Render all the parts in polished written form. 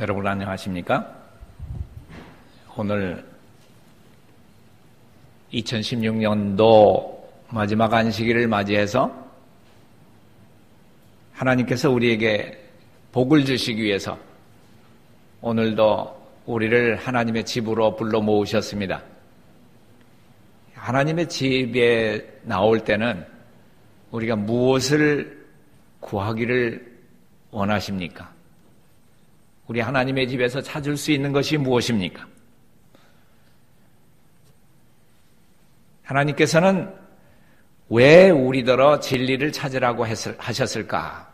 여러분 안녕하십니까? 오늘 2016년도 마지막 안식일을 맞이해서 하나님께서 우리에게 복을 주시기 위해서 오늘도 우리를 하나님의 집으로 불러 모으셨습니다. 하나님의 집에 나올 때는 우리가 무엇을 구하기를 원하십니까? 우리 하나님의 집에서 찾을 수 있는 것이 무엇입니까? 하나님께서는 왜 우리더러 진리를 찾으라고 하셨을까?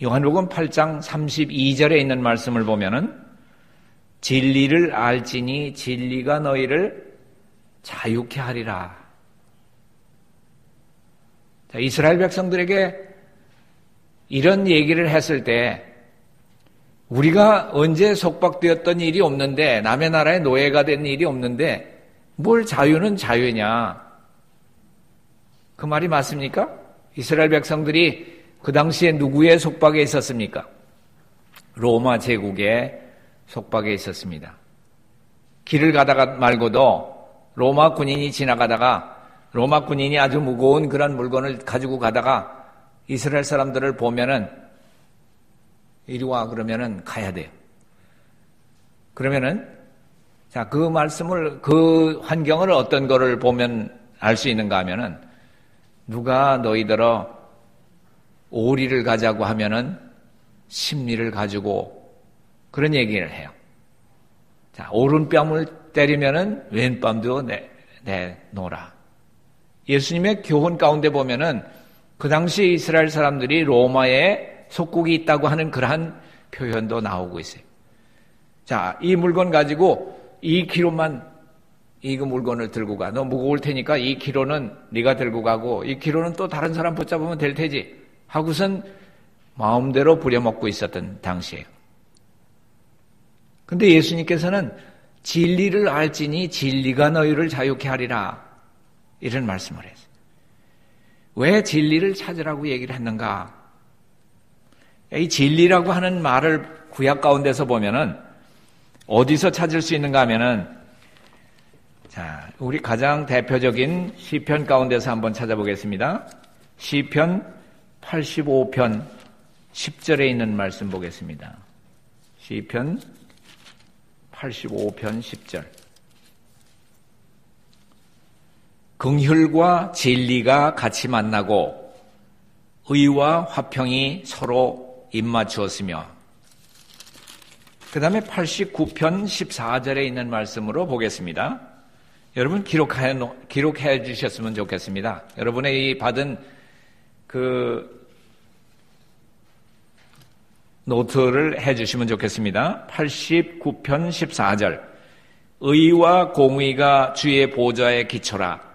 요한복음 8장 32절에 있는 말씀을 보면은 진리를 알지니 진리가 너희를 자유케 하리라. 자, 이스라엘 백성들에게 이런 얘기를 했을 때 우리가 언제 속박되었던 일이 없는데 남의 나라의 노예가 된 일이 없는데 뭘 자유는 자유냐? 그 말이 맞습니까? 이스라엘 백성들이 그 당시에 누구의 속박에 있었습니까? 로마 제국의 속박에 있었습니다. 길을 가다가 말고도 로마 군인이 지나가다가 로마 군인이 아주 무거운 그런 물건을 가지고 가다가 이스라엘 사람들을 보면은 이리 와 그러면은 가야 돼요. 그러면은 자, 그 말씀을 그 환경을 어떤 거를 보면 알 수 있는가 하면은 누가 너희들어 오리를 가자고 하면은 심리를 가지고 그런 얘기를 해요. 자, 오른뺨을 때리면은 왼뺨도 내놓으라. 예수님의 교훈 가운데 보면은 그 당시 이스라엘 사람들이 로마에 속국이 있다고 하는 그러한 표현도 나오고 있어요. 자, 이 물건 가지고 2kg만 이 물건을 들고 가. 너 무거울 테니까 2kg는 네가 들고 가고 2kg는 또 다른 사람 붙잡으면 될 테지. 하고선 마음대로 부려먹고 있었던 당시에요. 근데 예수님께서는 진리를 알지니 진리가 너희를 자유케 하리라. 이런 말씀을 했어요. 왜 진리를 찾으라고 얘기를 했는가? 이 진리라고 하는 말을 구약 가운데서 보면은 어디서 찾을 수 있는가 하면은 자, 우리 가장 대표적인 시편 가운데서 한번 찾아보겠습니다. 시편 85편 10절에 있는 말씀 보겠습니다. 시편 85편 10절. 긍휼과 진리가 같이 만나고 의와 화평이 서로 입맞추었으며 그 다음에 89편 14절에 있는 말씀으로 보겠습니다. 여러분 기록해 주셨으면 좋겠습니다. 여러분의 이 받은 그 노트를 해 주시면 좋겠습니다. 89편 14절. 의와 공의가 주의 보좌에 기초라.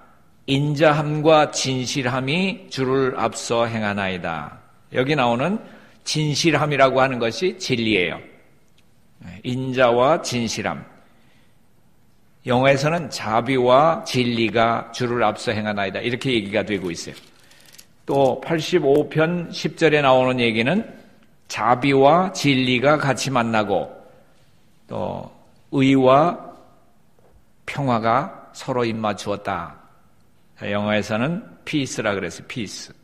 인자함과 진실함이 주를 앞서 행하나이다. 여기 나오는 진실함이라고 하는 것이 진리예요. 인자와 진실함. 영어에서는 자비와 진리가 주를 앞서 행하나이다. 이렇게 얘기가 되고 있어요. 또 85편 10절에 나오는 얘기는 자비와 진리가 같이 만나고 또 의와 평화가 서로 입맞추었다. 영어에서는 peace라 그랬어요. peace.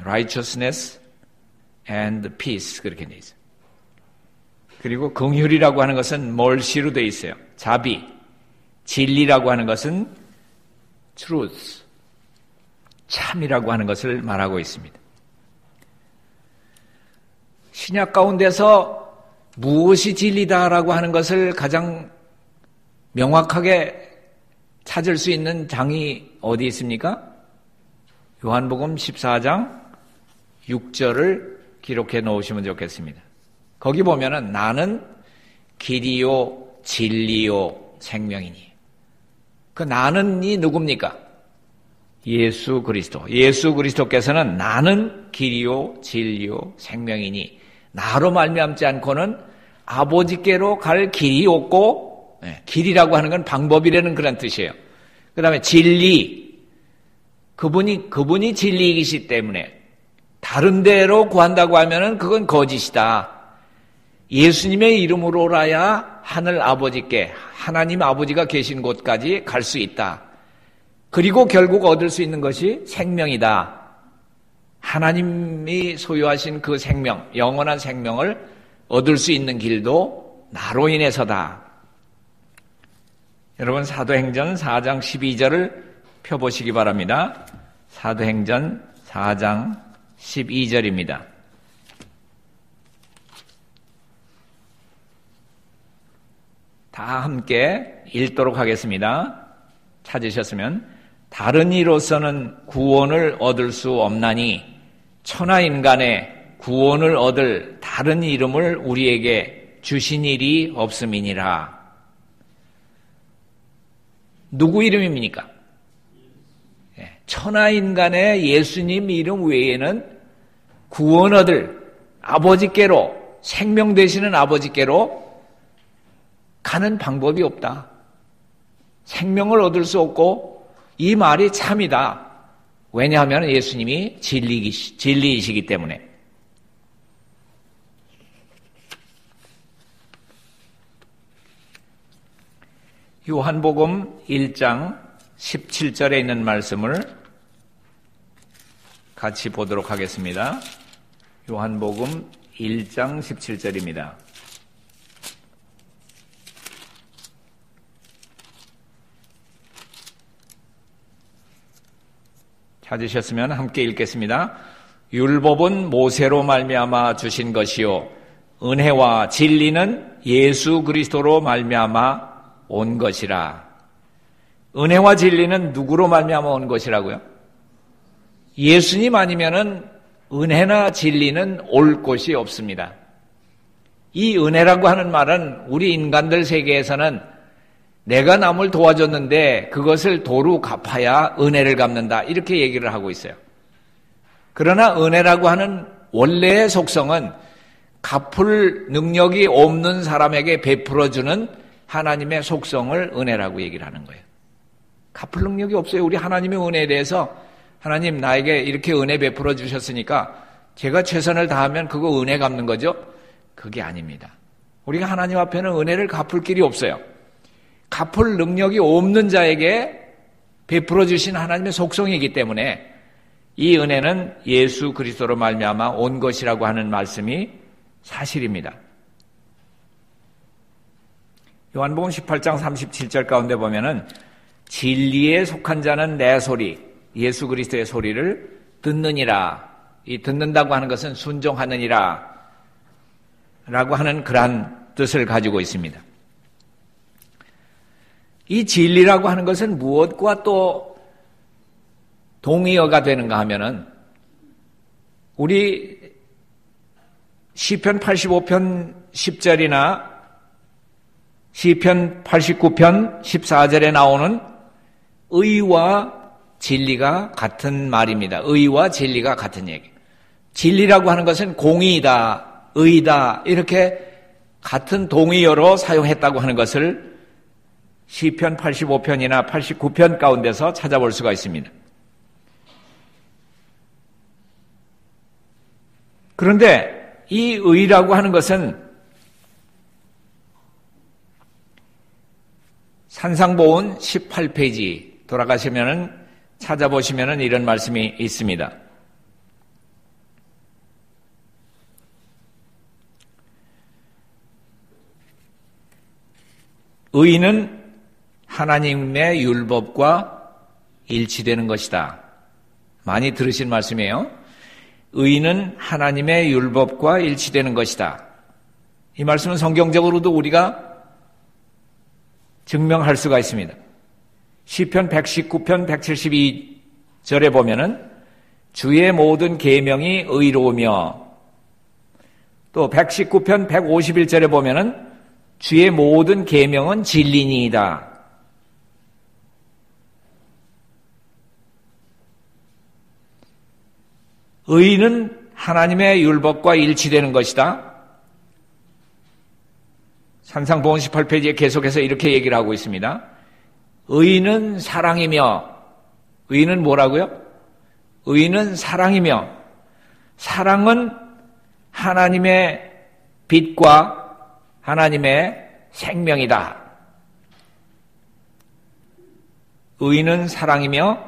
righteousness and peace 그렇게 돼 있어요. 그리고 긍휼이라고 하는 것은 mercy로 돼 있어요. 자비. 진리라고 하는 것은 truth. 참이라고 하는 것을 말하고 있습니다. 신약 가운데서 무엇이 진리다라고 하는 것을 가장 명확하게 찾을 수 있는 장이 어디 있습니까? 요한복음 14장 6절을 기록해 놓으시면 좋겠습니다. 거기 보면은 나는 길이요 진리요 생명이니. 그 나는이 누굽니까? 예수 그리스도. 예수 그리스도께서는 나는 길이요 진리요 생명이니 나로 말미암지 않고는 아버지께로 갈 길이 없고 길이라고 하는 건 방법이라는 그런 뜻이에요. 그 다음에 진리. 그분이 진리이시기 때문에 다른 데로 구한다고 하면은 그건 거짓이다. 예수님의 이름으로라야 하늘 아버지께, 하나님 아버지가 계신 곳까지 갈 수 있다. 그리고 결국 얻을 수 있는 것이 생명이다. 하나님이 소유하신 그 생명, 영원한 생명을 얻을 수 있는 길도 나로 인해서다. 여러분, 사도행전 4장 12절을 펴보시기 바랍니다. 사도행전 4장 12절입니다. 다 함께 읽도록 하겠습니다. 찾으셨으면, 다른 이로서는 구원을 얻을 수 없나니 천하인간의 구원을 얻을 다른 이름을 우리에게 주신 일이 없음이니라. 누구 이름입니까? 천하인간의 예수님 이름 외에는 구원 얻을 아버지께로, 생명 되시는 아버지께로 가는 방법이 없다. 생명을 얻을 수 없고, 이 말이 참이다. 왜냐하면 예수님이 진리이시기 때문에. 요한복음 1장 17절에 있는 말씀을 같이 보도록 하겠습니다. 요한복음 1장 17절입니다. 찾으셨으면 함께 읽겠습니다. 율법은 모세로 말미암아 주신 것이요 은혜와 진리는 예수 그리스도로 말미암아 온 것이라. 은혜와 진리는 누구로 말미암아 온 것이라고요? 예수님 아니면은 은혜나 진리는 올 곳이 없습니다. 이 은혜라고 하는 말은 우리 인간들 세계에서는 내가 남을 도와줬는데 그것을 도로 갚아야 은혜를 갚는다, 이렇게 얘기를 하고 있어요. 그러나 은혜라고 하는 원래의 속성은 갚을 능력이 없는 사람에게 베풀어주는 하나님의 속성을 은혜라고 얘기를 하는 거예요. 갚을 능력이 없어요. 우리 하나님의 은혜에 대해서, 하나님 나에게 이렇게 은혜 베풀어 주셨으니까 제가 최선을 다하면 그거 은혜 갚는 거죠? 그게 아닙니다. 우리가 하나님 앞에는 은혜를 갚을 길이 없어요. 갚을 능력이 없는 자에게 베풀어 주신 하나님의 속성이기 때문에 이 은혜는 예수 그리스도로 말미암아 온 것이라고 하는 말씀이 사실입니다. 요한복음 18장 37절 가운데 보면은 진리에 속한 자는 내 소리, 예수 그리스도의 소리를 듣느니라. 이 듣는다고 하는 것은 순종하느니라 라고 하는 그러한 뜻을 가지고 있습니다. 이 진리라고 하는 것은 무엇과 또 동의어가 되는가 하면은 우리 시편 85편 10절이나 시편 89편 14절에 나오는 의와 진리가 같은 말입니다. 의와 진리가 같은 얘기. 진리라고 하는 것은 공의이다, 의다, 이렇게 같은 동의어로 사용했다고 하는 것을 시편 85편이나 89편 가운데서 찾아볼 수가 있습니다. 그런데 이 의라고 하는 것은 산상보훈 18페이지 돌아가시면은 찾아보시면은 이런 말씀이 있습니다. 의는 하나님의 율법과 일치되는 것이다. 많이 들으신 말씀이에요. 의는 하나님의 율법과 일치되는 것이다. 이 말씀은 성경적으로도 우리가 증명할 수가 있습니다. 시편 119편 172절에 보면은 주의 모든 계명이 의로우며, 또 119편 151절에 보면은 주의 모든 계명은 진리니이다. 의는 하나님의 율법과 일치되는 것이다. 산상보훈 18페이지에 계속해서 이렇게 얘기를 하고 있습니다. 의는 사랑이며, 의는 뭐라고요? 의는 사랑이며, 사랑은 하나님의 빛과 하나님의 생명이다. 의는 사랑이며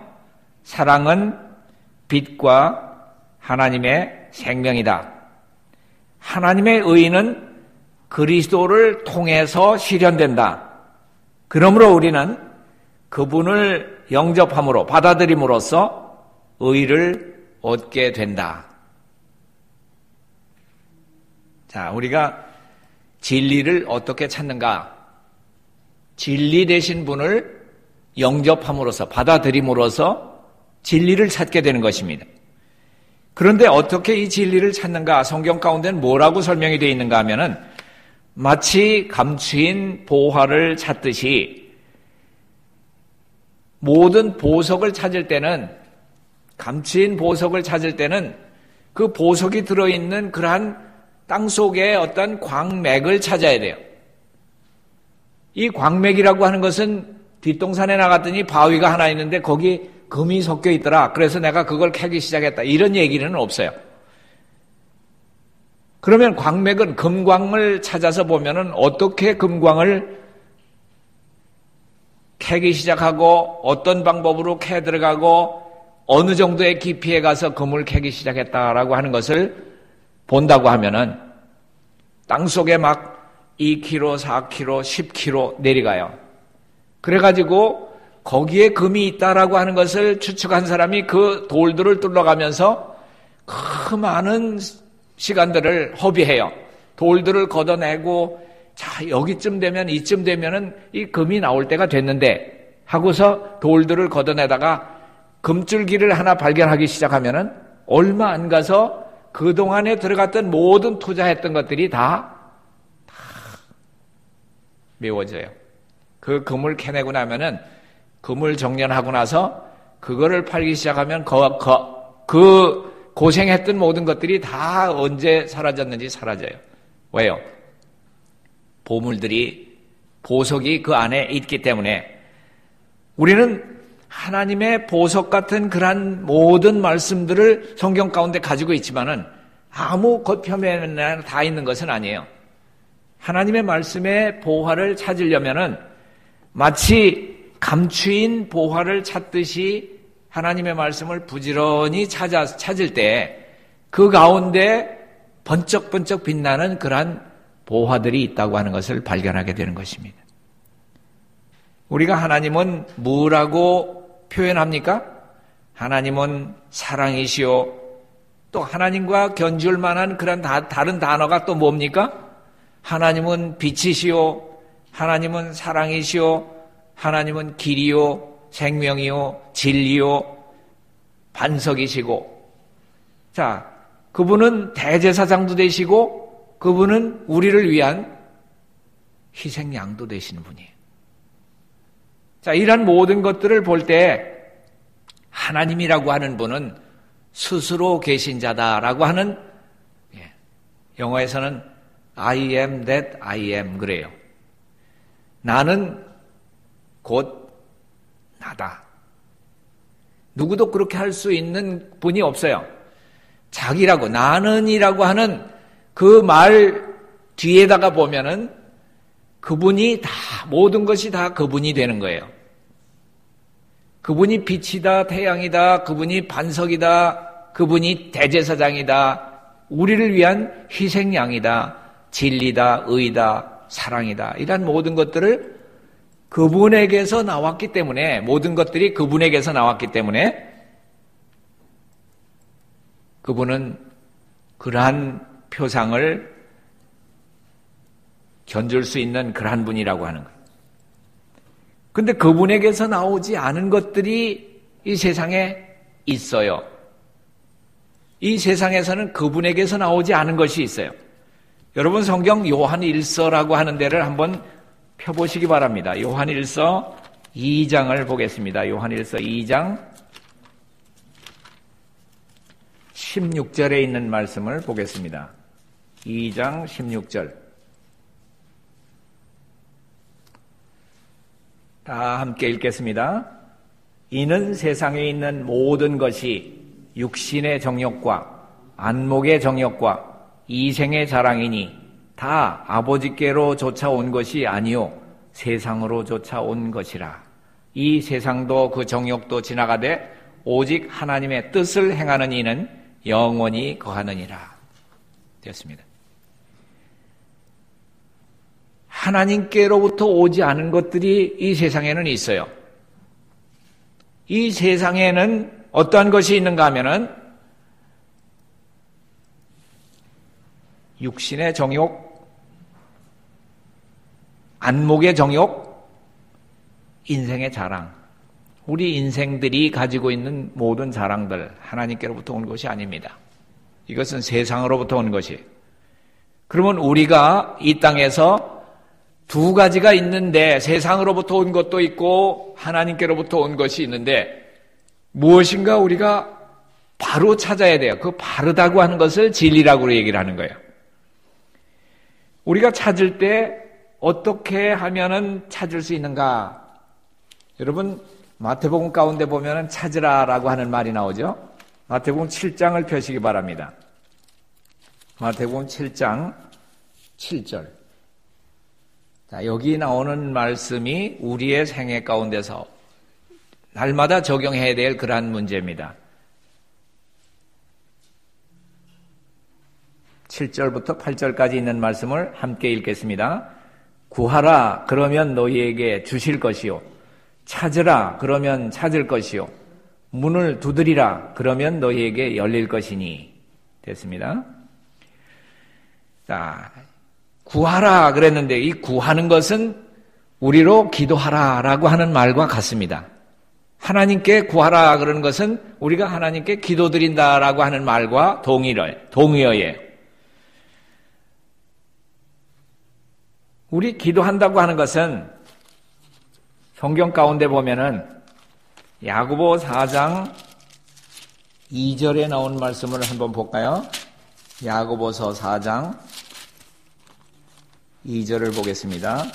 사랑은 빛과 하나님의 생명이다. 하나님의 의는 그리스도를 통해서 실현된다. 그러므로 우리는 그분을 영접함으로 받아들임으로써 의를 얻게 된다. 자, 우리가 진리를 어떻게 찾는가? 진리 되신 분을 영접함으로써 받아들임으로써 진리를 찾게 되는 것입니다. 그런데 어떻게 이 진리를 찾는가? 성경 가운데는 뭐라고 설명이 되어 있는가 하면은 마치 감추인 보화를 찾듯이 모든 보석을 찾을 때는 감추인 보석을 찾을 때는 그 보석이 들어있는 그러한 땅속에 어떤 광맥을 찾아야 돼요. 이 광맥이라고 하는 것은 뒷동산에 나갔더니 바위가 하나 있는데 거기 금이 섞여 있더라. 그래서 내가 그걸 캐기 시작했다. 이런 얘기는 없어요. 그러면 광맥은 금광을 찾아서 보면은 어떻게 금광을 캐기 시작하고 어떤 방법으로 캐 들어가고 어느 정도의 깊이에 가서 금을 캐기 시작했다라고 하는 것을 본다고 하면은 땅속에 막 2km, 4km, 10km 내려가요. 그래가지고 거기에 금이 있다라고 하는 것을 추측한 사람이 그 돌들을 뚫러가면서 그 많은 시간들을 허비해요. 돌들을 걷어내고 자 여기쯤 되면 이쯤 되면은 이 금이 나올 때가 됐는데 하고서 돌들을 걷어내다가 금줄기를 하나 발견하기 시작하면은 얼마 안 가서 그동안에 들어갔던 모든 투자했던 것들이 다 메워져요. 그 금을 캐내고 나면은 금을 정련하고 나서 그거를 팔기 시작하면 그 고생했던 모든 것들이 다 언제 사라졌는지 사라져요. 왜요? 보물들이 보석이 그 안에 있기 때문에 우리는 하나님의 보석 같은 그러한 모든 말씀들을 성경 가운데 가지고 있지만은 아무 겉표면에 다 있는 것은 아니에요. 하나님의 말씀의 보화를 찾으려면은 마치 감추인 보화를 찾듯이 하나님의 말씀을 부지런히 찾을 때 그 가운데 번쩍번쩍 빛나는 그러한 보화들이 있다고 하는 것을 발견하게 되는 것입니다. 우리가 하나님은 뭐라고 표현합니까? 하나님은 사랑이시오. 또 하나님과 견줄 만한 그런 다른 단어가 또 뭡니까? 하나님은 빛이시오. 하나님은 사랑이시오. 하나님은 길이요, 생명이요, 진리요, 반석이시고. 자, 그분은 대제사장도 되시고 그분은 우리를 위한 희생양도 되시는 분이에요. 자, 이런 모든 것들을 볼 때 하나님이라고 하는 분은 스스로 계신 자다라고 하는, 영어에서는 I am that I am 그래요. 나는 곧 나다. 누구도 그렇게 할 수 있는 분이 없어요. 자기라고, 나는이라고 하는 그 말 뒤에다가 보면은 그분이 다, 모든 것이 다 그분이 되는 거예요. 그분이 빛이다, 태양이다, 그분이 반석이다, 그분이 대제사장이다, 우리를 위한 희생양이다, 진리다, 의다, 사랑이다. 이런 모든 것들을 그분에게서 나왔기 때문에, 모든 것들이 그분에게서 나왔기 때문에 그분은 그러한 표상을 견줄 수 있는 그러한 분이라고 하는 거예요. 근데 그분에게서 나오지 않은 것들이 이 세상에 있어요. 이 세상에서는 그분에게서 나오지 않은 것이 있어요. 여러분 성경 요한 1서라고 하는 데를 한번 펴보시기 바랍니다. 요한 1서 2장을 보겠습니다. 요한 1서 2장 16절에 있는 말씀을 보겠습니다. 2장 16절. 다 함께 읽겠습니다. 이는 세상에 있는 모든 것이 육신의 정욕과 안목의 정욕과 이생의 자랑이니 다 아버지께로 쫓아온 것이 아니요 세상으로 쫓아온 것이라. 이 세상도 그 정욕도 지나가되 오직 하나님의 뜻을 행하는 이는 영원히 거하느니라. 되었습니다. 하나님께로부터 오지 않은 것들이 이 세상에는 있어요. 이 세상에는 어떠한 것이 있는가 하면은 육신의 정욕, 안목의 정욕, 인생의 자랑. 우리 인생들이 가지고 있는 모든 자랑들 하나님께로부터 온 것이 아닙니다. 이것은 세상으로부터 온 것이에요. 그러면 우리가 이 땅에서 두 가지가 있는데 세상으로부터 온 것도 있고 하나님께로부터 온 것이 있는데 무엇인가 우리가 바로 찾아야 돼요. 그 바르다고 하는 것을 진리라고 얘기를 하는 거예요. 우리가 찾을 때 어떻게 하면은 찾을 수 있는가? 여러분 마태복음 가운데 보면은 찾으라라고 하는 말이 나오죠. 마태복음 7장을 펴시기 바랍니다. 마태복음 7장 7절. 자, 여기 나오는 말씀이 우리의 생애 가운데서 날마다 적용해야 될 그러한 문제입니다. 7절부터 8절까지 있는 말씀을 함께 읽겠습니다. 구하라 그러면 너희에게 주실 것이요 찾으라 그러면 찾을 것이요 문을 두드리라 그러면 너희에게 열릴 것이니. 됐습니다. 자, 구하라 그랬는데 이 구하는 것은 우리로 기도하라라고 하는 말과 같습니다. 하나님께 구하라 그러는 것은 우리가 하나님께 기도드린다라고 하는 말과 동의어예요. 우리 기도한다고 하는 것은 성경 가운데 보면은 야고보 4장 2절에 나온 말씀을 한번 볼까요? 야고보서 4장 2절을 보겠습니다.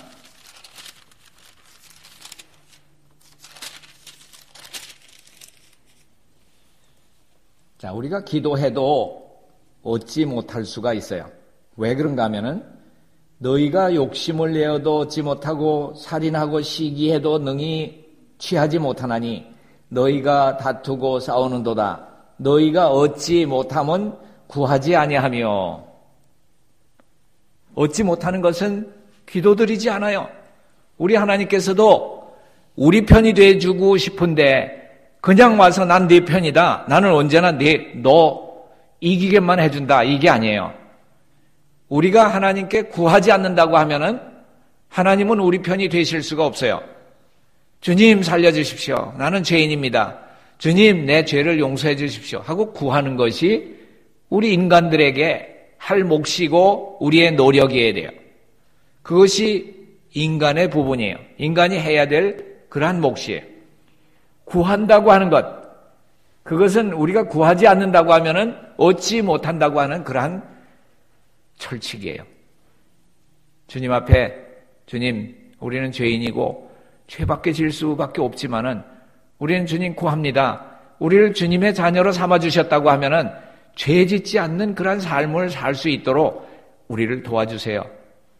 자, 우리가 기도해도 얻지 못할 수가 있어요. 왜 그런가 하면은 너희가 욕심을 내어도 얻지 못하고 살인하고 시기해도 능히 취하지 못하나니 너희가 다투고 싸우는도다. 너희가 얻지 못하면 구하지 아니하며. 얻지 못하는 것은 기도드리지 않아요. 우리 하나님께서도 우리 편이 돼주고 싶은데 그냥 와서 난 네 편이다. 나는 언제나 너 이기게만 해준다. 이게 아니에요. 우리가 하나님께 구하지 않는다고 하면은 하나님은 우리 편이 되실 수가 없어요. 주님 살려주십시오. 나는 죄인입니다. 주님 내 죄를 용서해 주십시오. 하고 구하는 것이 우리 인간들에게 할 몫이고 우리의 노력이어야 돼요. 그것이 인간의 부분이에요. 인간이 해야 될 그러한 몫이에요. 구한다고 하는 것, 그것은 우리가 구하지 않는다고 하면은 얻지 못한다고 하는 그러한 철칙이에요. 주님 앞에 주님 우리는 죄인이고 죄밖에 질 수밖에 없지만은 우리는 주님 구합니다. 우리를 주님의 자녀로 삼아주셨다고 하면은 죄 짓지 않는 그런 삶을 살 수 있도록 우리를 도와주세요.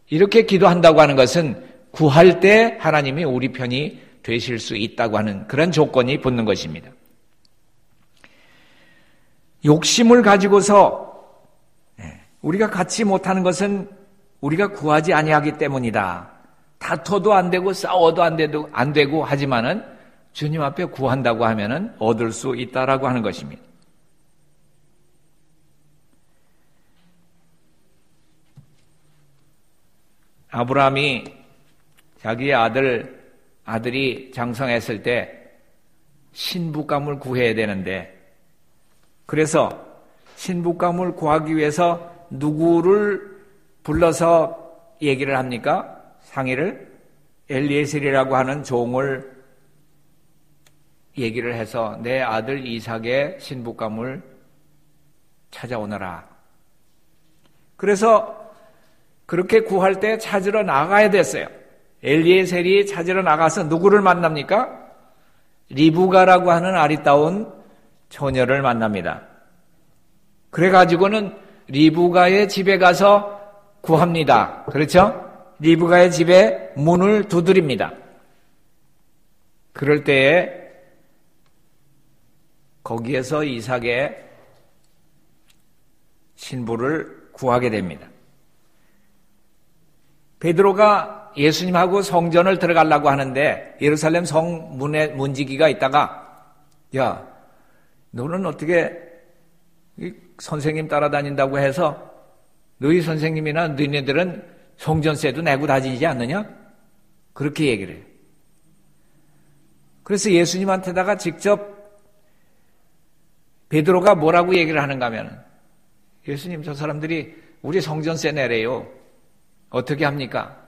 이렇게 기도한다고 하는 것은 구할 때 하나님이 우리 편이 되실 수 있다고 하는 그런 조건이 붙는 것입니다. 욕심을 가지고서 우리가 갖지 못하는 것은 우리가 구하지 아니하기 때문이다. 다퉈도 안 되고 싸워도 안 되고 하지만은 주님 앞에 구한다고 하면은 얻을 수 있다라고 하는 것입니다. 아브라함이 자기의 아들이 장성했을 때 신부감을 구해야 되는데 그래서 신부감을 구하기 위해서 누구를 불러서 얘기를 합니까? 상의를? 엘리에셀이라고 하는 종을 얘기를 해서 내 아들 이삭의 신부감을 찾아오너라. 그래서 그렇게 구할 때 찾으러 나가야 됐어요. 엘리에셀이 찾으러 나가서 누구를 만납니까? 리브가라고 하는 아리따운 처녀를 만납니다. 그래가지고는 리브가의 집에 가서 구합니다. 그렇죠? 리브가의 집에 문을 두드립니다. 그럴 때에 거기에서 이삭의 신부를 구하게 됩니다. 베드로가 예수님하고 성전을 들어가려고 하는데 예루살렘 성문에 문지기가 있다가 야, 너는 어떻게 선생님 따라다닌다고 해서 너희 선생님이나 너희네들은 성전세도 내고 다니지 않느냐? 그렇게 얘기를 해요. 그래서 예수님한테다가 직접 베드로가 뭐라고 얘기를 하는가 하면 예수님 저 사람들이 우리 성전세 내래요. 어떻게 합니까?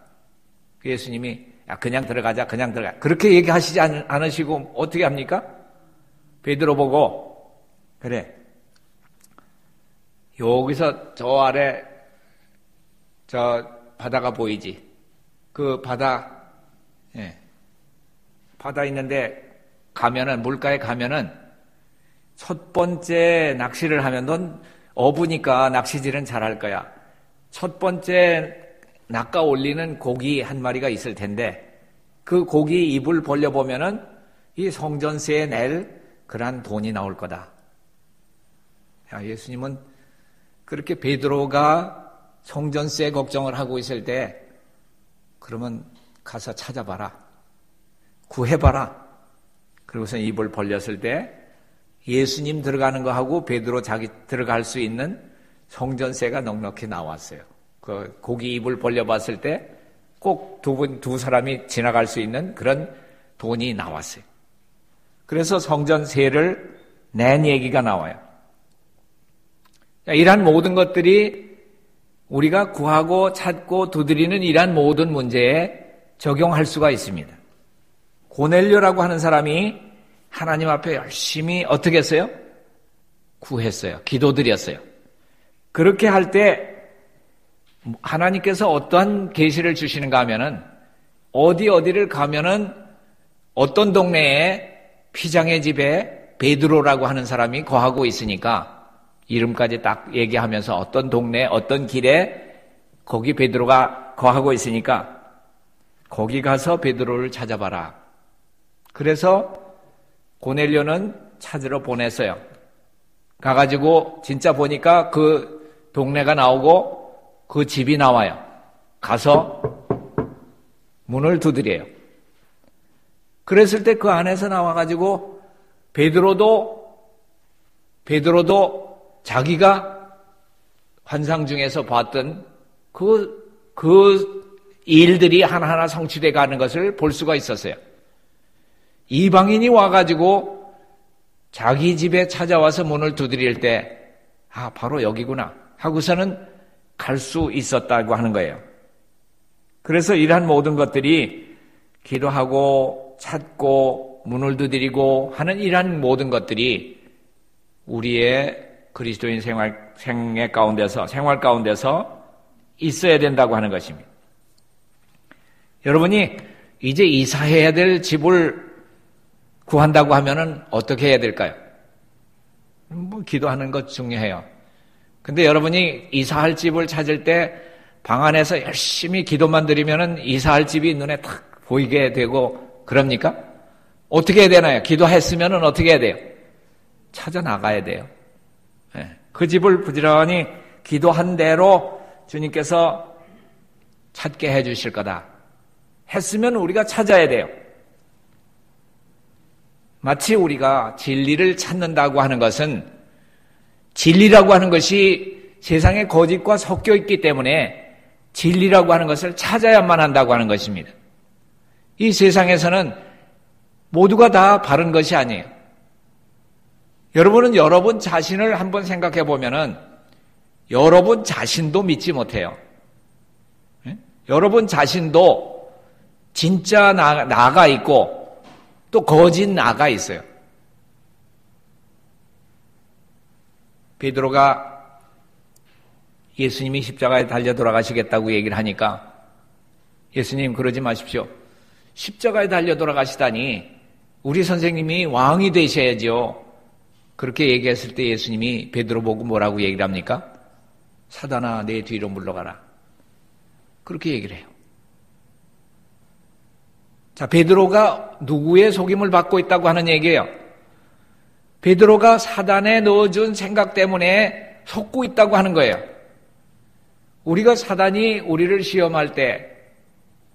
예수님이 야 그냥 들어가자 그냥 들어가 그렇게 얘기하시지 않으시고 어떻게 합니까? 베드로 보고 그래 여기서 저 아래 저 바다가 보이지? 그 바다 바다 있는데 가면은 물가에 가면은 첫 번째 낚시를 하면 넌 어부니까 낚시질은 잘할 거야. 첫 번째 낚아 올리는 고기 한 마리가 있을 텐데 그 고기 입을 벌려보면은 이 성전세에 낼 그런 돈이 나올 거다. 야, 예수님은 그렇게 베드로가 성전세 걱정을 하고 있을 때 그러면 가서 찾아봐라. 구해봐라. 그리고서 입을 벌렸을 때 예수님 들어가는 거하고 베드로 자기 들어갈 수 있는 성전세가 넉넉히 나왔어요. 그 고기 입을 벌려봤을 때 꼭 두 사람이 지나갈 수 있는 그런 돈이 나왔어요. 그래서 성전세를 낸 얘기가 나와요. 이러한 모든 것들이 우리가 구하고 찾고 두드리는 이러한 모든 문제에 적용할 수가 있습니다. 고넬료라고 하는 사람이 하나님 앞에 열심히 어떻게 했어요? 구했어요. 기도드렸어요. 그렇게 할 때 하나님께서 어떠한 계시를 주시는가 하면은 어디를 가면은 어떤 동네에 피장의 집에 베드로라고 하는 사람이 거하고 있으니까 이름까지 딱 얘기하면서 어떤 동네 어떤 길에 거기 베드로가 거하고 있으니까 거기 가서 베드로를 찾아봐라. 그래서 고넬료는 찾으러 보냈어요. 가가지고 진짜 보니까 그 동네가 나오고 그 집이 나와요. 가서 문을 두드려요. 그랬을 때 그 안에서 나와가지고 베드로도 자기가 환상 중에서 봤던 그 일들이 하나하나 성취되어 가는 것을 볼 수가 있었어요. 이방인이 와가지고 자기 집에 찾아와서 문을 두드릴 때, 아, 바로 여기구나 하고서는 갈 수 있었다고 하는 거예요. 그래서 이러한 모든 것들이 기도하고 찾고 문을 두드리고 하는 이러한 모든 것들이 우리의 그리스도인 생활 가운데서 있어야 된다고 하는 것입니다. 여러분이 이제 이사해야 될 집을 구한다고 하면은 어떻게 해야 될까요? 기도하는 것 중요해요. 근데 여러분이 이사할 집을 찾을 때 방 안에서 열심히 기도만 드리면은 이사할 집이 눈에 탁 보이게 되고 그럽니까? 어떻게 해야 되나요? 기도했으면은 어떻게 해야 돼요? 찾아 나가야 돼요. 그 집을 부지런히 기도한 대로 주님께서 찾게 해 주실 거다. 했으면 우리가 찾아야 돼요. 마치 우리가 진리를 찾는다고 하는 것은 진리라고 하는 것이 세상에 거짓과 섞여 있기 때문에 진리라고 하는 것을 찾아야만 한다고 하는 것입니다. 이 세상에서는 모두가 다 바른 것이 아니에요. 여러분은 여러분 자신을 한번 생각해 보면은 여러분 자신도 믿지 못해요. 여러분 자신도 진짜 나가 있고 또 거짓 나가 있어요. 베드로가 예수님이 십자가에 달려 돌아가시겠다고 얘기를 하니까 예수님 그러지 마십시오. 십자가에 달려 돌아가시다니 우리 선생님이 왕이 되셔야죠. 그렇게 얘기했을 때 예수님이 베드로 보고 뭐라고 얘기를 합니까? 사단아, 내 뒤로 물러가라. 그렇게 얘기를 해요. 자, 베드로가 누구의 속임을 받고 있다고 하는 얘기예요? 베드로가 사단에 넣어준 생각 때문에 속고 있다고 하는 거예요. 우리가 사단이 우리를 시험할 때,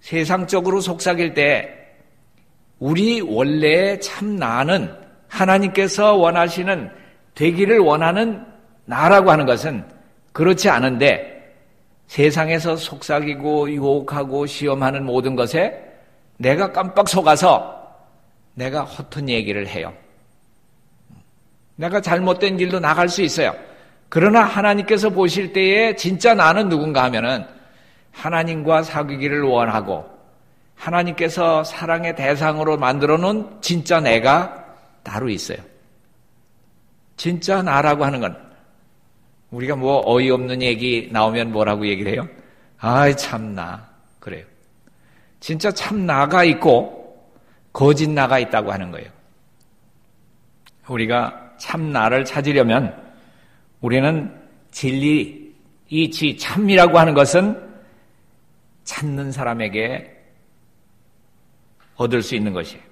세상적으로 속삭일 때, 우리 원래의 참 나는 하나님께서 원하시는 되기를 원하는 나라고 하는 것은 그렇지 않은데 세상에서 속삭이고 유혹하고 시험하는 모든 것에 내가 깜빡 속아서 내가 허튼 얘기를 해요. 내가 잘못된 길로 나갈 수 있어요. 그러나 하나님께서 보실 때에 진짜 나는 누군가 하면은 하나님과 사귀기를 원하고 하나님께서 사랑의 대상으로 만들어 놓은 진짜 내가 따로 있어요. 진짜 나라고 하는 건 우리가 뭐 어이없는 얘기 나오면 뭐라고 얘기를 해요? 아이 참나 그래요. 진짜 참 나가 있고 거짓 나가 있다고 하는 거예요. 우리가 참 나를 찾으려면 우리는 진리, 이 참이라고 하는 것은 찾는 사람에게 얻을 수 있는 것이에요.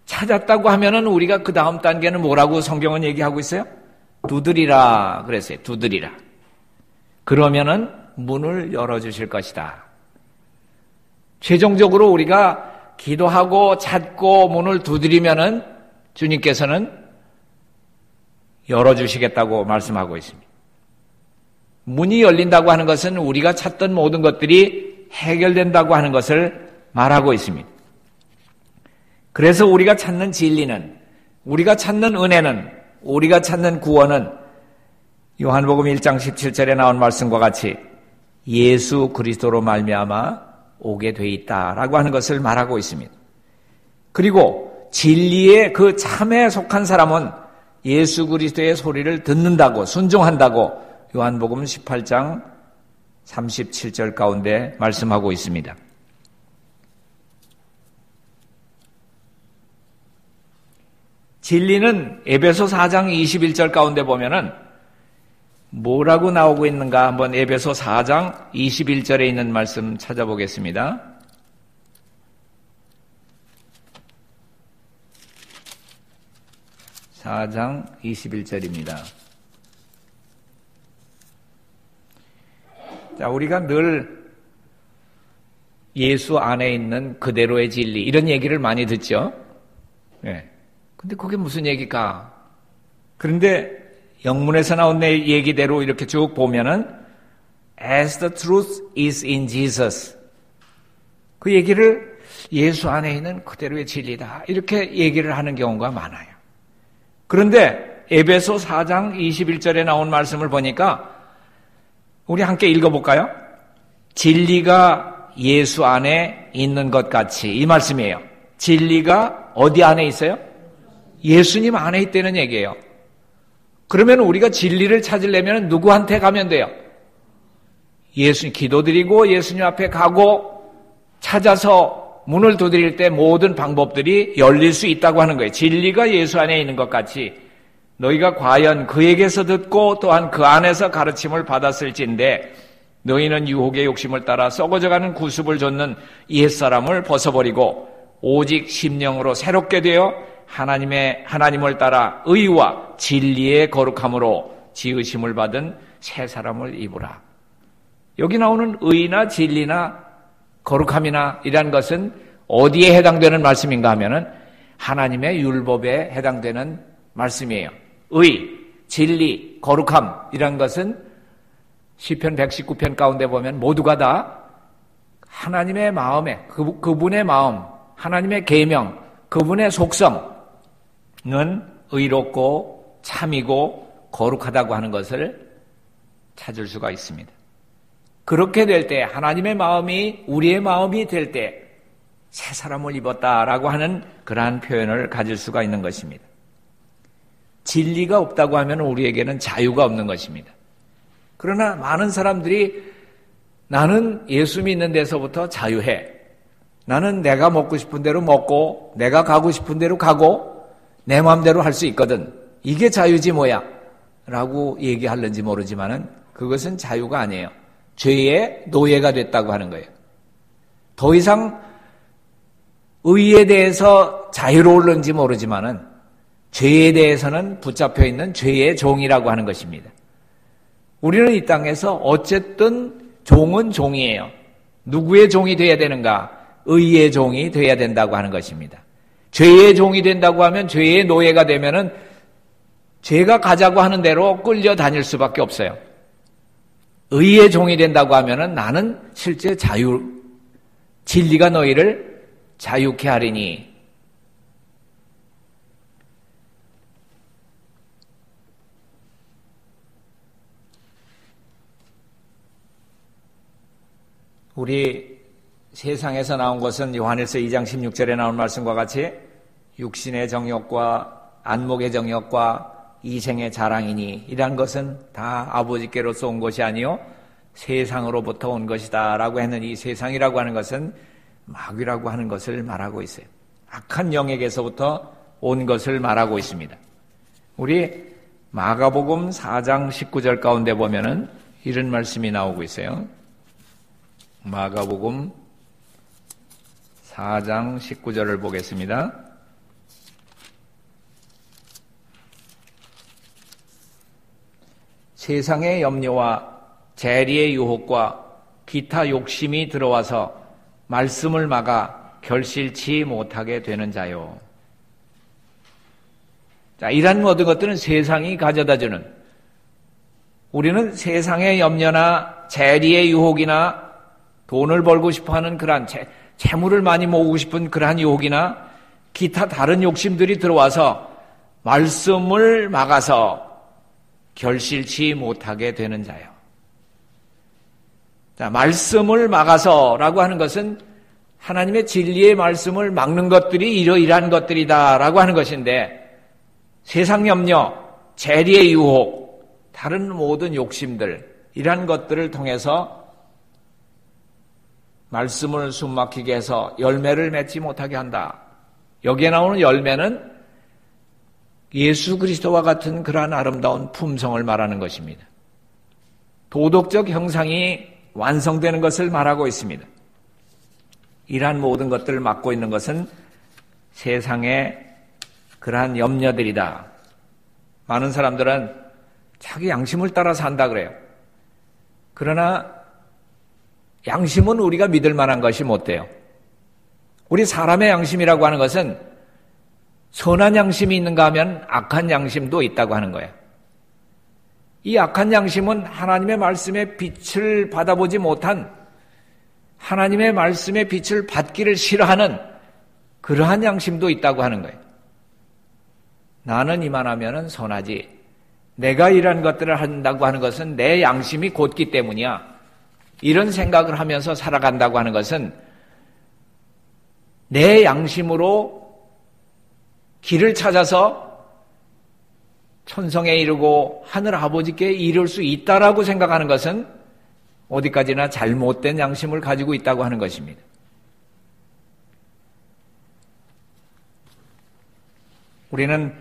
찾았다고 하면은 우리가 그 다음 단계는 뭐라고 성경은 얘기하고 있어요? 두드리라 그랬어요. 두드리라. 그러면은 문을 열어주실 것이다. 최종적으로 우리가 기도하고 찾고 문을 두드리면은 주님께서는 열어주시겠다고 말씀하고 있습니다. 문이 열린다고 하는 것은 우리가 찾던 모든 것들이 해결된다고 하는 것을 말하고 있습니다. 그래서 우리가 찾는 진리는, 우리가 찾는 은혜는, 우리가 찾는 구원은 요한복음 1장 17절에 나온 말씀과 같이 예수 그리스도로 말미암아 오게 돼 있다라고 하는 것을 말하고 있습니다. 그리고 진리의 그 참에 속한 사람은 예수 그리스도의 소리를 듣는다고, 순종한다고 요한복음 18장 37절 가운데 말씀하고 있습니다. 진리는 에베소 4장 21절 가운데 보면은 뭐라고 나오고 있는가 한번 에베소 4장 21절에 있는 말씀 찾아보겠습니다. (4장 21절입니다) 자, 우리가 늘 예수 안에 있는 그대로의 진리 이런 얘기를 많이 듣죠. 네. 근데 그게 무슨 얘기일까? 그런데 영문에서 나온 내 얘기대로 이렇게 쭉 보면은 As the truth is in Jesus. 그 얘기를 예수 안에 있는 그대로의 진리다. 이렇게 얘기를 하는 경우가 많아요. 그런데 에베소 4장 21절에 나온 말씀을 보니까 우리 함께 읽어볼까요? 진리가 예수 안에 있는 것 같이 이 말씀이에요. 진리가 어디 안에 있어요? 예수님 안에 있다는 얘기예요. 그러면 우리가 진리를 찾으려면 누구한테 가면 돼요? 예수님 기도드리고 예수님 앞에 가고 찾아서 문을 두드릴 때 모든 방법들이 열릴 수 있다고 하는 거예요. 진리가 예수 안에 있는 것 같이 너희가 과연 그에게서 듣고 또한 그 안에서 가르침을 받았을진데 너희는 유혹의 욕심을 따라 썩어져가는 구습을 좇는 옛사람을 벗어버리고 오직 심령으로 새롭게 되어 하나님을 따라 의와 진리의 거룩함으로 지으심을 받은 새 사람을 입으라. 여기 나오는 의나 진리나 거룩함이나 이란 것은 어디에 해당되는 말씀인가 하면은 하나님의 율법에 해당되는 말씀이에요. 의, 진리, 거룩함 이란 것은 시편 119편 가운데 보면 모두가 다 하나님의 마음에 그분의 마음, 하나님의 계명, 그분의 속성은 의롭고 참이고 거룩하다고 하는 것을 찾을 수가 있습니다. 그렇게 될 때 하나님의 마음이 우리의 마음이 될 때 새 사람을 입었다라고 하는 그러한 표현을 가질 수가 있는 것입니다. 진리가 없다고 하면 우리에게는 자유가 없는 것입니다. 그러나 많은 사람들이 나는 예수 믿는 데서부터 자유해. 나는 내가 먹고 싶은 대로 먹고 내가 가고 싶은 대로 가고 내 마음대로 할 수 있거든. 이게 자유지 뭐야 라고 얘기할는지 모르지만은 그것은 자유가 아니에요. 죄의 노예가 됐다고 하는 거예요. 더 이상 의에 대해서 자유로울는지 모르지만은 죄에 대해서는 붙잡혀 있는 죄의 종이라고 하는 것입니다. 우리는 이 땅에서 어쨌든 종은 종이에요. 누구의 종이 돼야 되는가? 의의 종이 돼야 된다고 하는 것입니다. 죄의 종이 된다고 하면 죄의 노예가 되면은 죄가 가자고 하는 대로 끌려다닐 수밖에 없어요. 의의 종이 된다고 하면은 나는 실제 진리가 너희를 자유케 하리니. 우리 세상에서 나온 것은 요한일서 2장 16절에 나온 말씀과 같이 육신의 정욕과 안목의 정욕과 이생의 자랑이니 이란 것은 다 아버지께로서 온 것이 아니요 세상으로부터 온 것이다 라고 했는 이 세상이라고 하는 것은 마귀라고 하는 것을 말하고 있어요. 악한 영에게서부터 온 것을 말하고 있습니다. 우리 마가복음 4장 19절 가운데 보면은 이런 말씀이 나오고 있어요. 마가복음 4장 19절을 보겠습니다. 세상의 염려와 재리의 유혹과 기타 욕심이 들어와서 말씀을 막아 결실치 못하게 되는 자요. 자, 이런 모든 것들은 세상이 가져다주는, 우리는 세상의 염려나 재리의 유혹이나 돈을 벌고 싶어하는 그러한 재물을 많이 모으고 싶은 그러한 유혹이나 기타 다른 욕심들이 들어와서 말씀을 막아서 결실치 못하게 되는 자요. 자, 말씀을 막아서라고 하는 것은 하나님의 진리의 말씀을 막는 것들이 이러이러한 것들이다라고 하는 것인데, 세상 염려, 재리의 유혹, 다른 모든 욕심들, 이러한 것들을 통해서 말씀을 숨막히게 해서 열매를 맺지 못하게 한다. 여기에 나오는 열매는 예수 그리스도와 같은 그러한 아름다운 품성을 말하는 것입니다. 도덕적 형상이 완성되는 것을 말하고 있습니다. 이러한 모든 것들을 막고 있는 것은 세상의 그러한 염려들이다. 많은 사람들은 자기 양심을 따라 산다 그래요. 그러나 양심은 우리가 믿을 만한 것이 못 돼요. 우리 사람의 양심이라고 하는 것은 선한 양심이 있는가 하면 악한 양심도 있다고 하는 거예요. 이 악한 양심은 하나님의 말씀의 빛을 받아보지 못한, 하나님의 말씀의 빛을 받기를 싫어하는 그러한 양심도 있다고 하는 거예요. 나는 이만하면 선하지, 내가 이런 것들을 한다고 하는 것은 내 양심이 곧기 때문이야, 이런 생각을 하면서 살아간다고 하는 것은 내 양심으로 길을 찾아서 천성에 이르고 하늘 아버지께 이룰 수 있다라고 생각하는 것은 어디까지나 잘못된 양심을 가지고 있다고 하는 것입니다. 우리는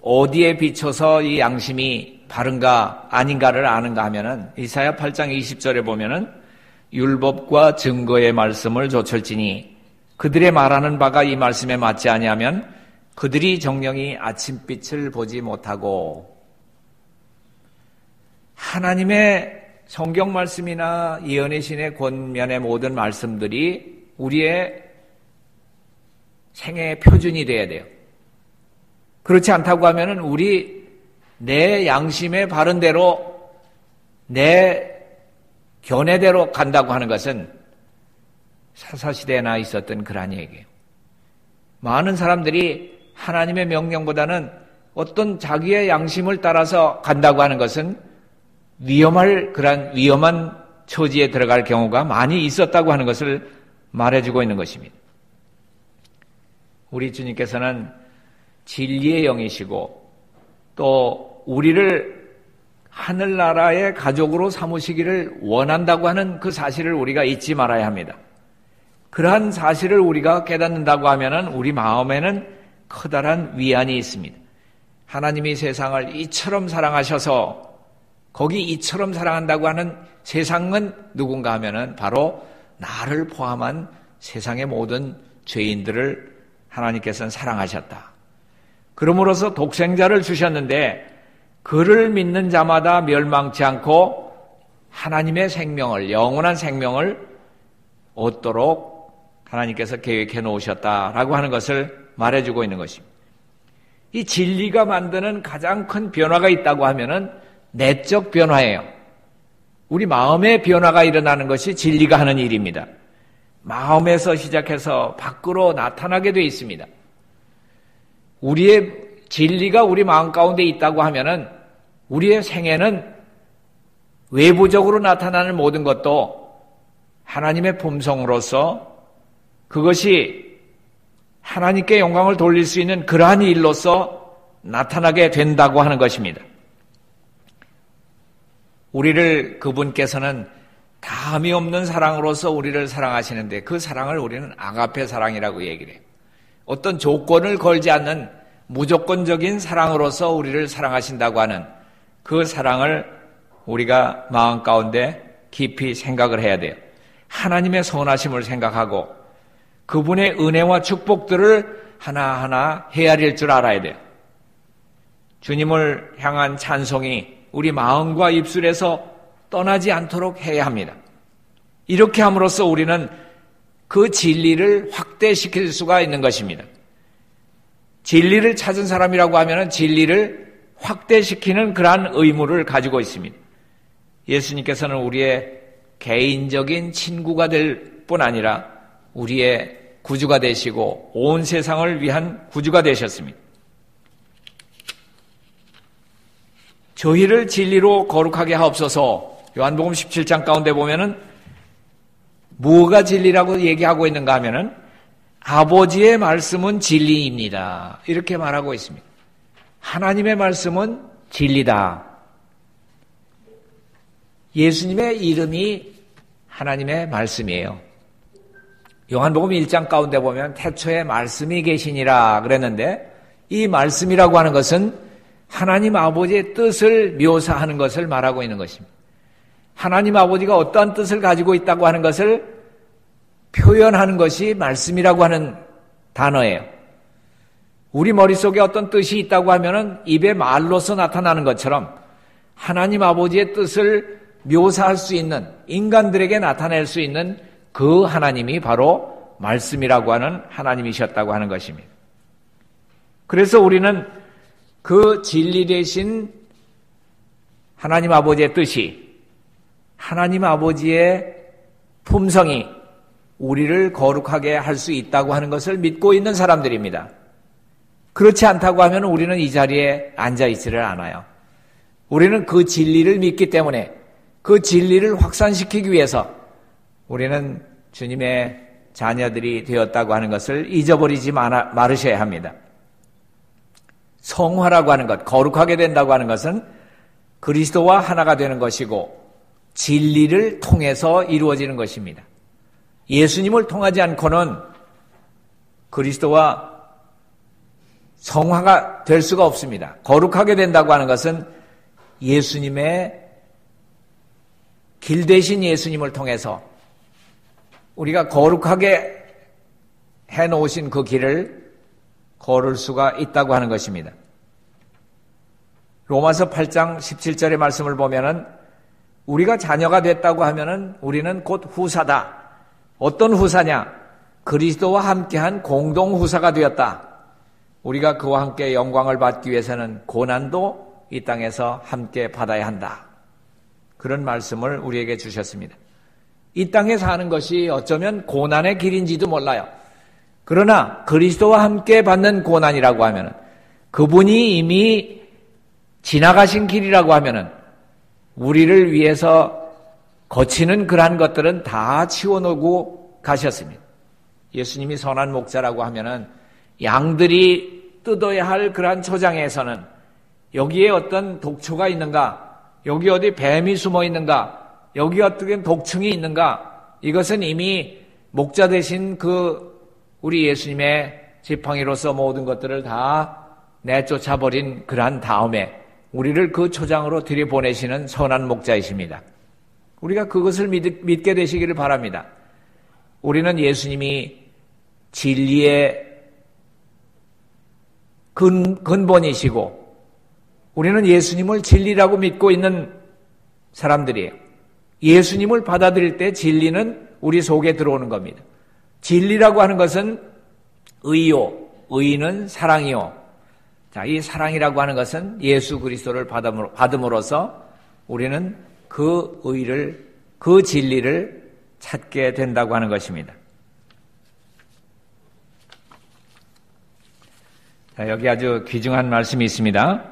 어디에 비춰서 이 양심이 바른가 아닌가를 아는가 하면은 이사야 8장 20절에 보면은 율법과 증거의 말씀을 좇을지니 그들의 말하는 바가 이 말씀에 맞지 아니하면 그들이 정령이 아침빛을 보지 못하고, 하나님의 성경 말씀이나 예언의 신의 권면의 모든 말씀들이 우리의 생애의 표준이 되어야 돼요. 그렇지 않다고 하면은 우리 내 양심의 바른 대로 내 견해대로 간다고 하는 것은 사사시대에나 있었던 그러한 얘기예요. 많은 사람들이 하나님의 명령보다는 어떤 자기의 양심을 따라서 간다고 하는 것은 위험할 그런 위험한 처지에 들어갈 경우가 많이 있었다고 하는 것을 말해주고 있는 것입니다. 우리 주님께서는 진리의 영이시고 또 우리를 하늘나라의 가족으로 삼으시기를 원한다고 하는 그 사실을 우리가 잊지 말아야 합니다. 그러한 사실을 우리가 깨닫는다고 하면은 우리 마음에는 커다란 위안이 있습니다. 하나님이 세상을 이처럼 사랑하셔서 거기 이처럼 사랑한다고 하는 세상은 누군가 하면은 바로 나를 포함한 세상의 모든 죄인들을 하나님께서는 사랑하셨다. 그러므로서 독생자를 주셨는데 그를 믿는 자마다 멸망치 않고 하나님의 생명을, 영원한 생명을 얻도록 하나님께서 계획해 놓으셨다라고 하는 것을 말해주고 있는 것입니다. 이 진리가 만드는 가장 큰 변화가 있다고 하면은 내적 변화예요. 우리 마음의 변화가 일어나는 것이 진리가 하는 일입니다. 마음에서 시작해서 밖으로 나타나게 되어 있습니다. 우리의 진리가 우리 마음 가운데 있다고 하면은 우리의 생애는 외부적으로 나타나는 모든 것도 하나님의 품성으로서 그것이 하나님께 영광을 돌릴 수 있는 그러한 일로서 나타나게 된다고 하는 것입니다. 우리를 그분께서는 감이 없는 사랑으로서 우리를 사랑하시는데 그 사랑을 우리는 아가페 사랑이라고 얘기를 해요. 어떤 조건을 걸지 않는 무조건적인 사랑으로서 우리를 사랑하신다고 하는 그 사랑을 우리가 마음 가운데 깊이 생각을 해야 돼요. 하나님의 선하심을 생각하고 그분의 은혜와 축복들을 하나하나 헤아릴 줄 알아야 돼요. 주님을 향한 찬송이 우리 마음과 입술에서 떠나지 않도록 해야 합니다. 이렇게 함으로써 우리는 그 진리를 확대시킬 수가 있는 것입니다. 진리를 찾은 사람이라고 하면 진리를 확대시키는 그러한 의무를 가지고 있습니다. 예수님께서는 우리의 개인적인 친구가 될 뿐 아니라 우리의 구주가 되시고 온 세상을 위한 구주가 되셨습니다. 저희를 진리로 거룩하게 하옵소서. 요한복음 17장 가운데 보면은 뭐가 진리라고 얘기하고 있는가 하면은 아버지의 말씀은 진리입니다. 이렇게 말하고 있습니다. 하나님의 말씀은 진리다. 예수님의 이름이 하나님의 말씀이에요. 요한복음 1장 가운데 보면 태초에 말씀이 계시니라 그랬는데 이 말씀이라고 하는 것은 하나님 아버지의 뜻을 묘사하는 것을 말하고 있는 것입니다. 하나님 아버지가 어떠한 뜻을 가지고 있다고 하는 것을 표현하는 것이 말씀이라고 하는 단어예요. 우리 머릿속에 어떤 뜻이 있다고 하면은 입에 말로서 나타나는 것처럼 하나님 아버지의 뜻을 묘사할 수 있는, 인간들에게 나타낼 수 있는 그 하나님이 바로 말씀이라고 하는 하나님이셨다고 하는 것입니다. 그래서 우리는 그 진리 되신 하나님 아버지의 뜻이, 하나님 아버지의 품성이 우리를 거룩하게 할 수 있다고 하는 것을 믿고 있는 사람들입니다. 그렇지 않다고 하면 우리는 이 자리에 앉아있지를 않아요. 우리는 그 진리를 믿기 때문에 그 진리를 확산시키기 위해서 우리는 주님의 자녀들이 되었다고 하는 것을 잊어버리지 말으셔야 합니다. 성화라고 하는 것, 거룩하게 된다고 하는 것은 그리스도와 하나가 되는 것이고 진리를 통해서 이루어지는 것입니다. 예수님을 통하지 않고는 그리스도와 성화가 될 수가 없습니다. 거룩하게 된다고 하는 것은 예수님의 길 대신 예수님을 통해서 우리가 거룩하게 해놓으신 그 길을 걸을 수가 있다고 하는 것입니다. 로마서 8장 17절의 말씀을 보면은 우리가 자녀가 됐다고 하면은 우리는 곧 후사다. 어떤 후사냐? 그리스도와 함께한 공동 후사가 되었다. 우리가 그와 함께 영광을 받기 위해서는 고난도 이 땅에서 함께 받아야 한다. 그런 말씀을 우리에게 주셨습니다. 이 땅에 사는 것이 어쩌면 고난의 길인지도 몰라요. 그러나 그리스도와 함께 받는 고난이라고 하면은 그분이 이미 지나가신 길이라고 하면은 우리를 위해서 거치는 그러한 것들은 다 치워놓고 가셨습니다. 예수님이 선한 목자라고 하면은 양들이 뜯어야 할 그러한 초장에서는 여기에 어떤 독초가 있는가? 여기 어디 뱀이 숨어 있는가? 여기 어떻게 독충이 있는가? 이것은 이미 목자 되신 그 우리 예수님의 지팡이로서 모든 것들을 다 내쫓아버린 그러한 다음에 우리를 그 초장으로 들여보내시는 선한 목자이십니다. 우리가 그것을 믿게 되시기를 바랍니다. 우리는 예수님이 진리의 근본이시고 우리는 예수님을 진리라고 믿고 있는 사람들이에요. 예수님을 받아들일 때 진리는 우리 속에 들어오는 겁니다. 진리라고 하는 것은 의요, 의는 사랑이요. 자, 이 사랑이라고 하는 것은 예수 그리스도를 받음으로써 우리는 그 의를, 그 진리를 찾게 된다고 하는 것입니다. 자, 여기 아주 귀중한 말씀이 있습니다.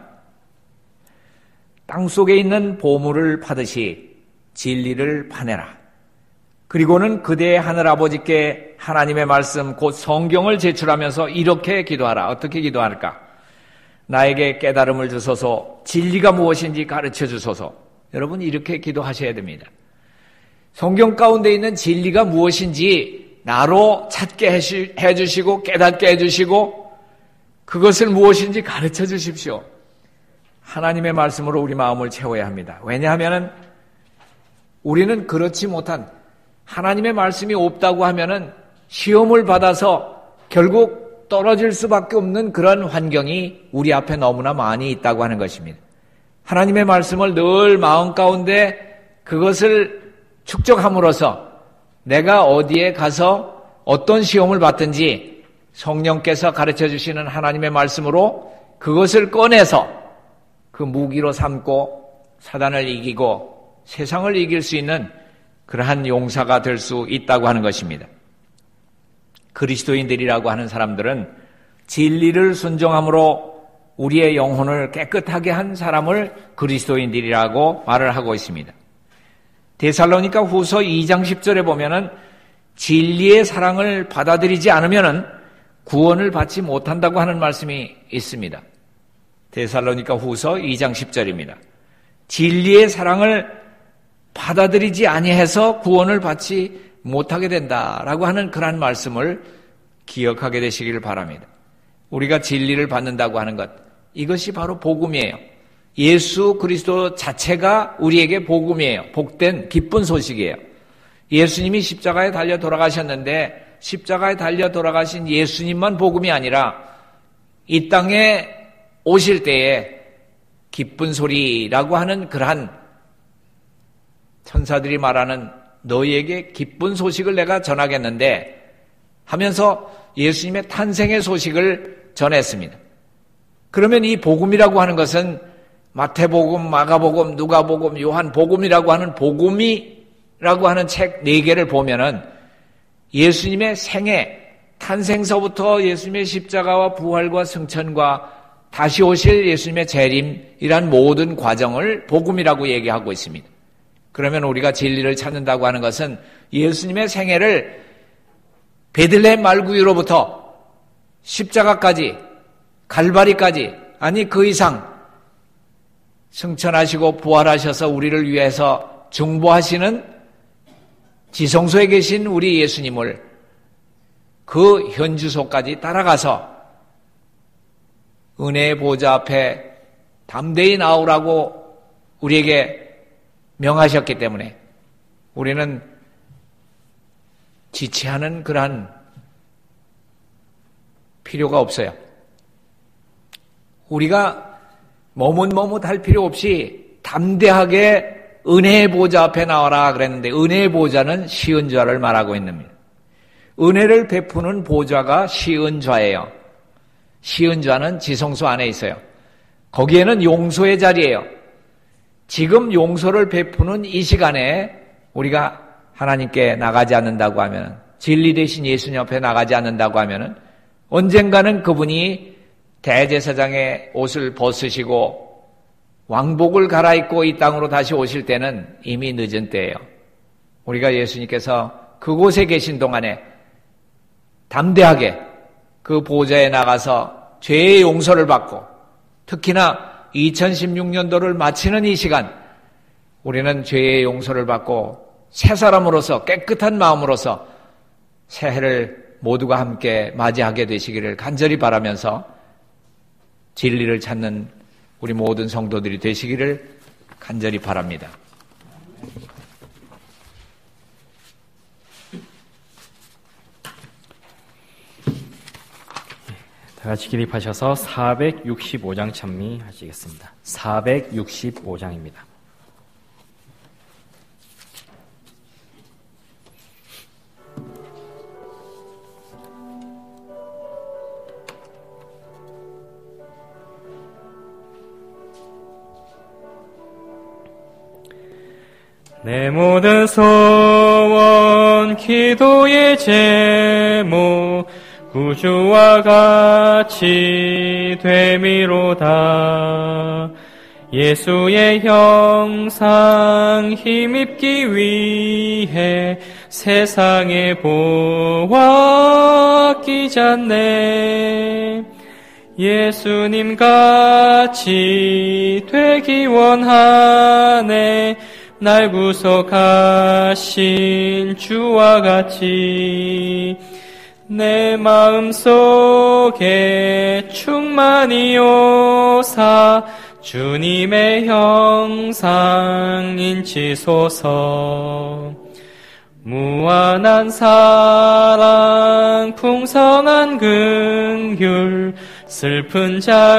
땅속에 있는 보물을 파듯이 진리를 파내라. 그리고는 그대의 하늘아버지께 하나님의 말씀 곧 성경을 제출하면서 이렇게 기도하라. 어떻게 기도할까? 나에게 깨달음을 주소서, 진리가 무엇인지 가르쳐 주소서. 여러분 이렇게 기도하셔야 됩니다. 성경 가운데 있는 진리가 무엇인지 나로 찾게 해주시고 깨닫게 해주시고 그것을 무엇인지 가르쳐 주십시오. 하나님의 말씀으로 우리 마음을 채워야 합니다. 왜냐하면 우리는 그렇지 못한 하나님의 말씀이 없다고 하면은 시험을 받아서 결국 떨어질 수밖에 없는 그런 환경이 우리 앞에 너무나 많이 있다고 하는 것입니다. 하나님의 말씀을 늘 마음 가운데 그것을 축적함으로써 내가 어디에 가서 어떤 시험을 받든지 성령께서 가르쳐 주시는 하나님의 말씀으로 그것을 꺼내서 그 무기로 삼고 사단을 이기고 세상을 이길 수 있는 그러한 용사가 될 수 있다고 하는 것입니다. 그리스도인들이라고 하는 사람들은 진리를 순종함으로 우리의 영혼을 깨끗하게 한 사람을 그리스도인들이라고 말을 하고 있습니다. 데살로니가 후서 2장 10절에 보면은 진리의 사랑을 받아들이지 않으면은 구원을 받지 못한다고 하는 말씀이 있습니다. 데살로니가 후서 2장 10절입니다. 진리의 사랑을 받아들이지 아니해서 구원을 받지 못하게 된다라고 하는 그러한 말씀을 기억하게 되시기를 바랍니다. 우리가 진리를 받는다고 하는 것, 이것이 바로 복음이에요. 예수 그리스도 자체가 우리에게 복음이에요. 복된 기쁜 소식이에요. 예수님이 십자가에 달려 돌아가셨는데 십자가에 달려 돌아가신 예수님만 복음이 아니라 이 땅에 오실 때에 기쁜 소리라고 하는 그러한 천사들이 말하는 너희에게 기쁜 소식을 내가 전하겠는데 하면서 예수님의 탄생의 소식을 전했습니다. 그러면 이 복음이라고 하는 것은 마태복음, 마가복음, 누가복음, 요한복음이라고 하는 복음이라고 하는 책 4개를 보면은 예수님의 생애, 탄생서부터 예수님의 십자가와 부활과 승천과 다시 오실 예수님의 재림이란 모든 과정을 복음이라고 얘기하고 있습니다. 그러면 우리가 진리를 찾는다고 하는 것은 예수님의 생애를 베들레헴 말구유로부터 십자가까지, 갈바리까지, 아니 그 이상 승천하시고 부활하셔서 우리를 위해서 중보하시는 지성소에 계신 우리 예수님을 그 현주소까지 따라가서 은혜의 보좌 앞에 담대히 나오라고 우리에게 명하셨기 때문에 우리는 지체하는 그러한 필요가 없어요. 우리가 머뭇머뭇할 필요 없이 담대하게 은혜의 보좌 앞에 나와라 그랬는데 은혜의 보좌는 시은좌를 말하고 있는 겁니다. 은혜를 베푸는 보좌가 시은좌예요. 시은좌는 지성소 안에 있어요. 거기에는 용서의 자리예요. 지금 용서를 베푸는 이 시간에 우리가 하나님께 나가지 않는다고 하면, 진리 되신 예수님 앞에 나가지 않는다고 하면 언젠가는 그분이 대제사장의 옷을 벗으시고 왕복을 갈아입고 이 땅으로 다시 오실 때는 이미 늦은 때예요. 우리가 예수님께서 그곳에 계신 동안에 담대하게 그 보좌에 나가서 죄의 용서를 받고 특히나 2016년도를 마치는 이 시간 우리는 죄의 용서를 받고 새 사람으로서 깨끗한 마음으로서 새해를 모두가 함께 맞이하게 되시기를 간절히 바라면서 진리를 찾는 우리 모든 성도들이 되시기를 간절히 바랍니다. 다 같이 기립하셔서 465장 찬미하시겠습니다. 465장입니다. 내 모든 소원 기도의 제목 구주와 같이 됨이로다. 예수의 형상 힘입기 위해 세상에 보아 끼잖네. 예수님 같이 되기 원하네. 날 구속하신 주와 같이 내 마음속에 충만히 오사 주님의 형상 인치소서. 무한한 사랑 풍성한 긍휼 슬픈 자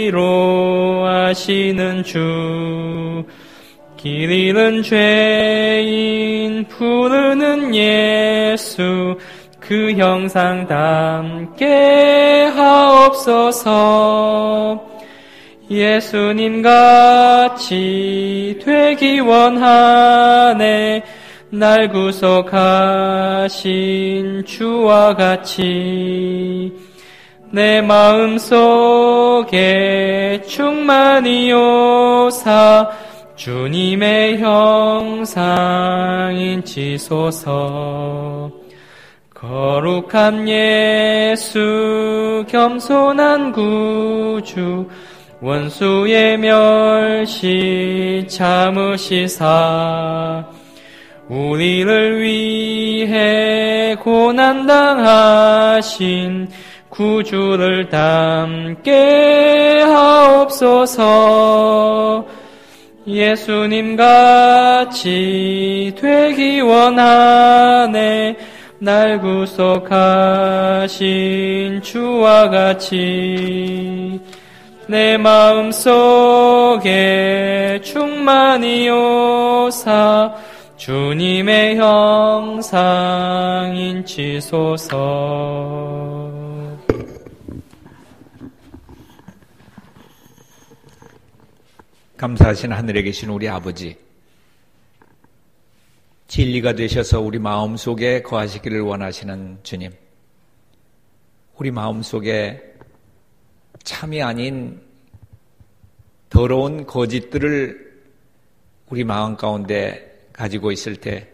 위로하시는 주. 길 잃은 죄인 부르는 예수 그 형상 담게 하옵소서. 예수님 같이 되기 원하네. 날 구속하신 주와 같이 내 마음속에 충만히 오사 주님의 형상 인치소서. 거룩한 예수 겸손한 구주 원수의 멸시 참으시사 우리를 위해 고난당하신 구주를 닮게 하옵소서. 예수님 같이 되기 원하네. 날 구속하신 주와 같이 내 마음속에 충만히 오사 주님의 형상 인치소서. 감사하신 하늘에 계신 우리 아버지, 진리가 되셔서 우리 마음속에 거하시기를 원하시는 주님, 우리 마음속에 참이 아닌 더러운 거짓들을 우리 마음 가운데 가지고 있을 때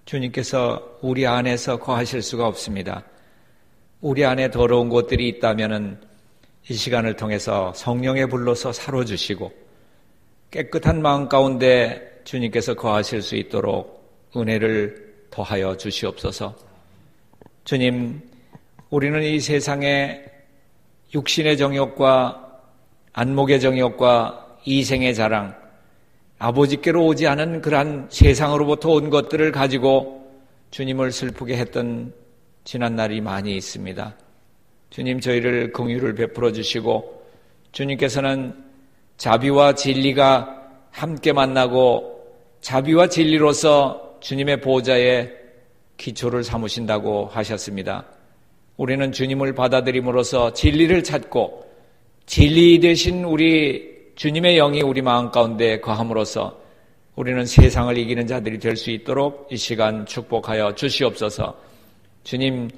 주님께서 우리 안에서 거하실 수가 없습니다. 우리 안에 더러운 것들이 있다면 이 시간을 통해서 성령에 불러서 사로주시고 깨끗한 마음 가운데 주님께서 거하실 수 있도록 은혜를 더하여 주시옵소서. 주님, 우리는 이 세상에 육신의 정욕과 안목의 정욕과 이생의 자랑, 아버지께로 오지 않은 그러한 세상으로부터 온 것들을 가지고 주님을 슬프게 했던 지난 날이 많이 있습니다. 주님, 저희를 긍휼을 베풀어 주시고 주님께서는 자비와 진리가 함께 만나고 자비와 진리로서 주님의 보좌에 기초를 삼으신다고 하셨습니다. 우리는 주님을 받아들임으로써 진리를 찾고 진리 되신 우리 주님의 영이 우리 마음 가운데 거함으로써 우리는 세상을 이기는 자들이 될 수 있도록 이 시간 축복하여 주시옵소서. 주님,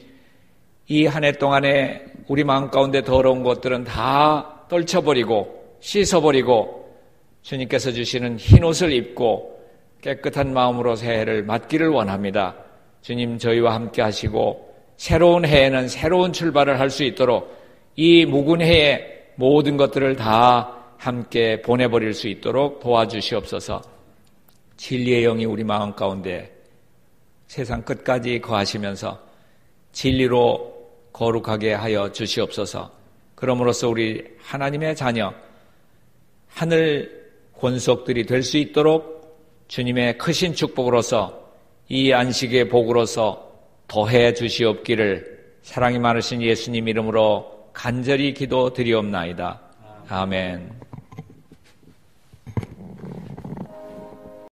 이 한 해 동안에 우리 마음 가운데 더러운 것들은 다 떨쳐버리고 씻어버리고 주님께서 주시는 흰옷을 입고 깨끗한 마음으로 새해를 맞기를 원합니다. 주님, 저희와 함께 하시고 새로운 해에는 새로운 출발을 할 수 있도록 이 묵은 해에 모든 것들을 다 함께 보내버릴 수 있도록 도와주시옵소서. 진리의 영이 우리 마음 가운데 세상 끝까지 거하시면서 진리로 거룩하게 하여 주시옵소서. 그럼으로써 우리 하나님의 자녀, 하늘 권속들이 될 수 있도록 주님의 크신 축복으로서 이 안식의 복으로서 더해 주시옵기를 사랑이 많으신 예수님 이름으로 간절히 기도드리옵나이다. 아멘.